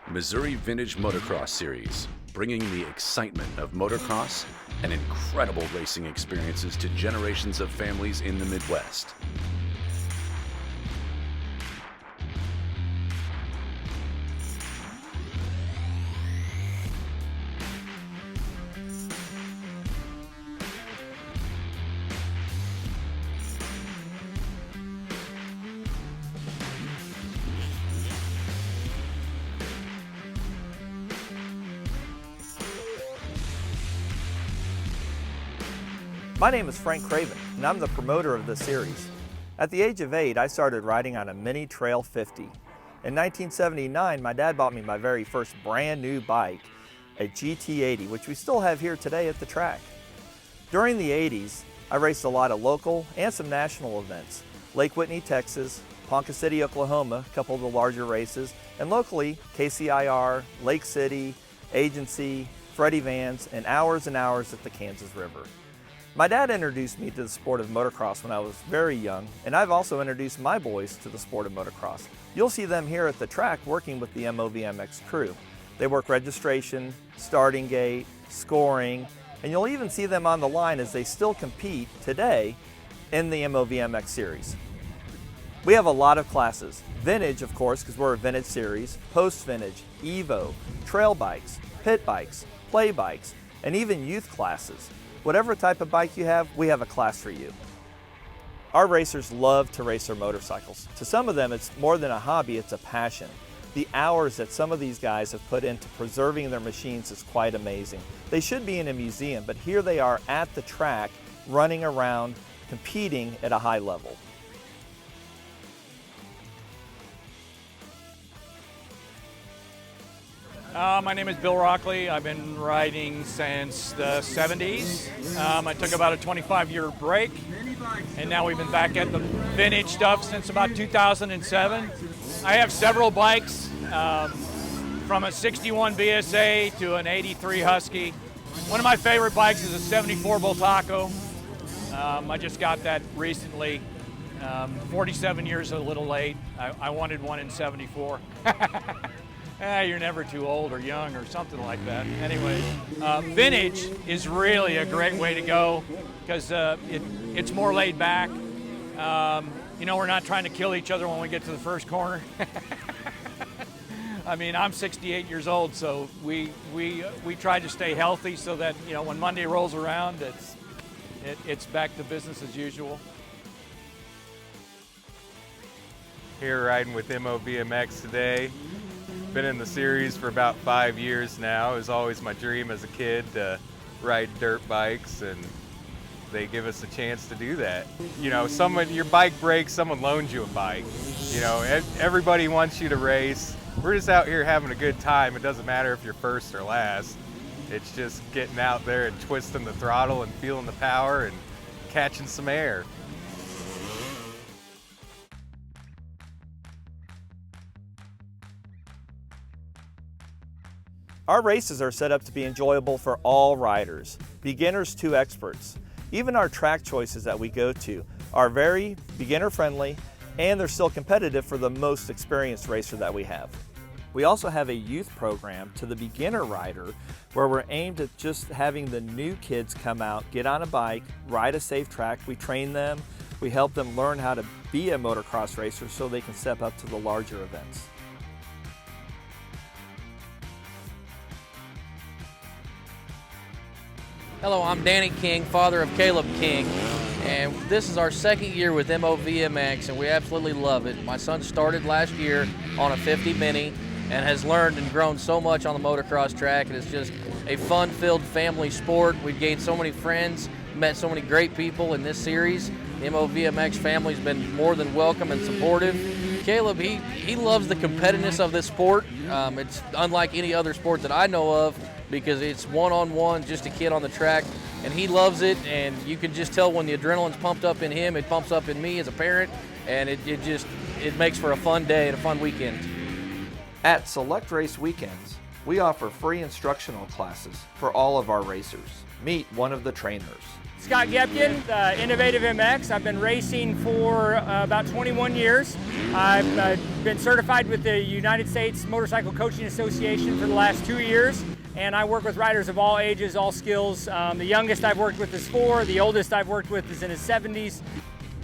Missouri Vintage Motocross Series, bringing the excitement of motocross and incredible racing experiences to generations of families in the Midwest. My name is Frank Craven, and I'm the promoter of this series. At the age of 8, I started riding on a Mini Trail 50. In 1979, my dad bought me my very first brand new bike, a GT80, which we still have here today at the track. During the 80s, I raced a lot of local and some national events. Lake Whitney, Texas, Ponca City, Oklahoma, a couple of the larger races, and locally, KCIR, Lake City, Agency, Freddie Vans, and hours at the Kansas River. My dad introduced me to the sport of motocross when I was very young, and I've also introduced my boys to the sport of motocross. You'll see them here at the track working with the MOVMX crew. They work registration, starting gate, scoring, and you'll even see them on the line as they still compete today in the MOVMX series. We have a lot of classes. Vintage, of course, because we're a vintage series, post-vintage, Evo, trail bikes, pit bikes, play bikes, and even youth classes. Whatever type of bike you have, we have a class for you. Our racers love to race their motorcycles. To some of them, it's more than a hobby, it's a passion. The hours that some of these guys have put into preserving their machines is quite amazing. They should be in a museum, but here they are at the track, running around, competing at a high level. My name is Bill Rockley. I've been riding since the 70s. I took about a 25-year break, and now we've been back at the vintage stuff since about 2007. I have several bikes, from a 61 BSA to an 83 Husky. One of my favorite bikes is a 74 Bultaco. I just got that recently. 47 years a little late. I wanted one in 74. You're never too old or young or something like that. Anyway, vintage is really a great way to go because it's more laid back. We're not trying to kill each other when we get to the first corner. I mean, I'm 68 years old, so we try to stay healthy so that, when Monday rolls around, it's back to business as usual. Here riding with MOVMX today. Been in the series for about 5 years now. It was always my dream as a kid to ride dirt bikes, and they give us a chance to do that. Your bike breaks, someone loans you a bike. Everybody wants you to race. We're just out here having a good time. It doesn't matter if you're first or last. It's just getting out there and twisting the throttle and feeling the power and catching some air. Our races are set up to be enjoyable for all riders, beginners to experts. Even our track choices that we go to are very beginner friendly, and they're still competitive for the most experienced racer that we have. We also have a youth program to the beginner rider where we're aimed at just having the new kids come out, get on a bike, ride a safe track. We train them, we help them learn how to be a motocross racer so they can step up to the larger events. Hello, I'm Danny King, father of Caleb King, and this is our second year with MOVMX, and we absolutely love it. My son started last year on a 50 Mini and has learned and grown so much on the motocross track, and it's just a fun-filled family sport. We've gained so many friends, met so many great people in this series. The MOVMX family's been more than welcome and supportive. Caleb, he loves the competitiveness of this sport. It's unlike any other sport that I know of, because it's one-on-one, just a kid on the track, and he loves it, and you can just tell when the adrenaline's pumped up in him, it pumps up in me as a parent, and it makes for a fun day and a fun weekend. At select race weekends, we offer free instructional classes for all of our racers. Meet one of the trainers. Scott Gepkin, Innovative MX. I've been racing for about 21 years. I've been certified with the United States Motorcycle Coaching Association for the last 2 years, and I work with riders of all ages, all skills. The youngest I've worked with is 4, the oldest I've worked with is in his 70s.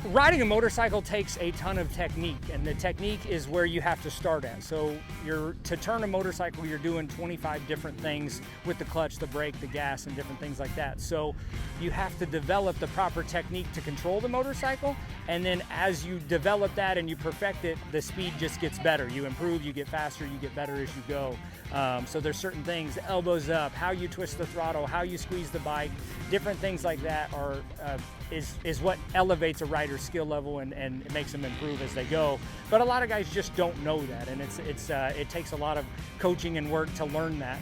Riding a motorcycle takes a ton of technique, and the technique is where you have to start at. So to turn a motorcycle, you're doing 25 different things with the clutch, the brake, the gas, and different things like that. So you have to develop the proper technique to control the motorcycle, and then as you develop that and you perfect it, the speed just gets better. You improve, you get faster, you get better as you go. So there's certain things, elbows up, how you twist the throttle, how you squeeze the bike, different things like that are is what elevates a rider's skill level and it makes them improve as they go. But a lot of guys just don't know that, and it takes a lot of coaching and work to learn that.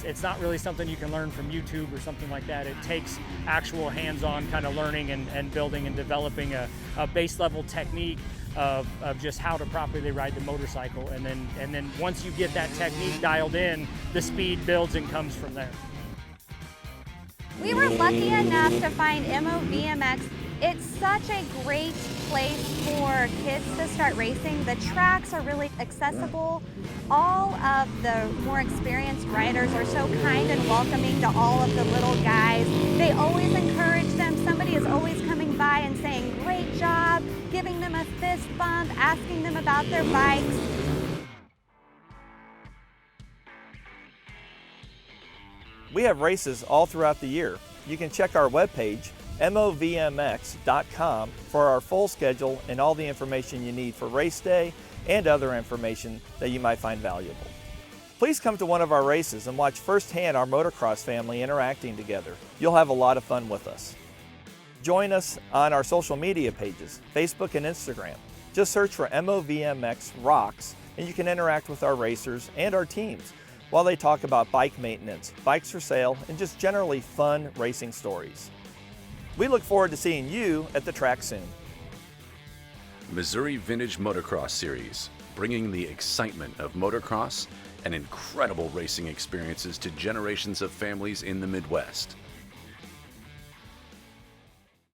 It's not really something you can learn from YouTube or something like that. It takes actual hands-on kind of learning and building and developing a base level technique of just how to properly ride the motorcycle, and then once you get that technique dialed in, the speed builds and comes from there. We were lucky enough to find MOVMX. It's such a great place for kids to start racing. The tracks are really accessible. All of the more experienced riders are so kind and welcoming to all of the little guys. They always encourage them. Somebody is always coming by and saying, "Great job," giving them a fist bump, asking them about their bikes. We have races all throughout the year. You can check our webpage, MOVMX.com, for our full schedule and all the information you need for race day and other information that you might find valuable. Please come to one of our races and watch firsthand our motocross family interacting together. You'll have a lot of fun with us. Join us on our social media pages, Facebook and Instagram. Just search for MOVMX Rocks and you can interact with our racers and our teams while they talk about bike maintenance, bikes for sale, and just generally fun racing stories. We look forward to seeing you at the track soon. Missouri Vintage Motocross Series, bringing the excitement of motocross and incredible racing experiences to generations of families in the Midwest.